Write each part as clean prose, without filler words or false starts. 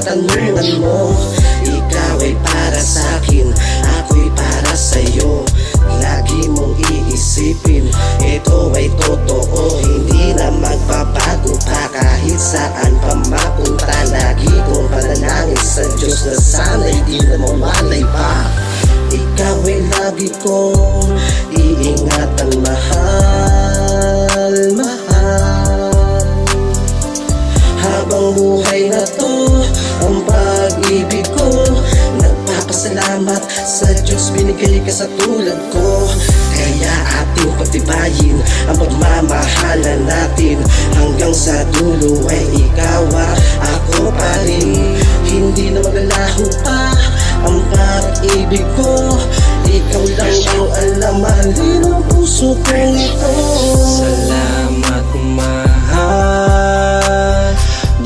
katanungan mo. Ikaw ay para sa'kin, ako'y para sa'yo. Lagi mong iisipin, ito ay totoo. Hindi na magbabago pa kahit saan pa mapunta. Lagi kong panalangin sa Diyos na sana'y di na mawalay pa. Ikaw ay lagi kong iingatan, mahal, mahal. Habang buhay na to, ang pag-ibig ko, nagpapasalamat sa Diyos, binigay ka sa tulad ko. Kaya ating pagtibayin ang pagmamahalan natin, hanggang sa dulo ay ikaw at ako pa rin. Hindi na maglalaho pa ang pag-ibig ko, ikaw lang ang alam, mahalin ang puso kong ito. Salamat mahal,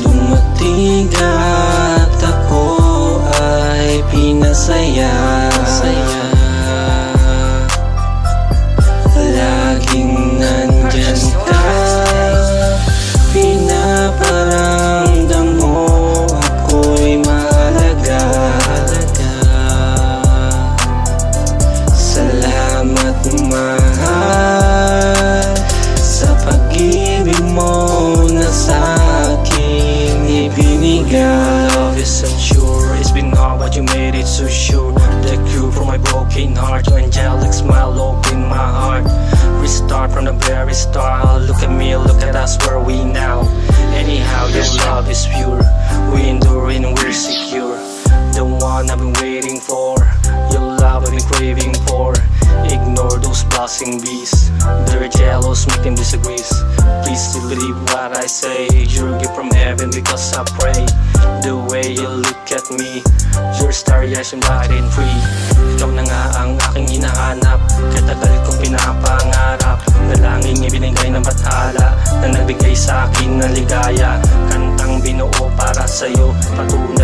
dumating at ako ay pinasaya. Laging nandyan ka, pinaparamdam mo ako'y mahalaga. Salamat mahal sa pag-ibig mo na sa'king ibinigay. Love is unsure, it's been hard but you made it so sure. The cure for my broken heart, your angelic smile open my heart. Restart from the very start, look at me, look at us, where are we now? Anyhow, your love is pure, we endure and we're secure. The one I've been waiting for, your love I've been craving for. Ignore those buzzing bees, they're jealous, make them disagree. Please still believe what I say, you're a gift from heaven because I pray. The way you look at me, you're starry eyes and bright and free. Ikaw na nga ang aking hinahanap, katagal kong pinapangarap. Dalangin ibinigay ng bathala na nagbigay sa akin ng ligaya. Kantang binuo para sa'yo, patunay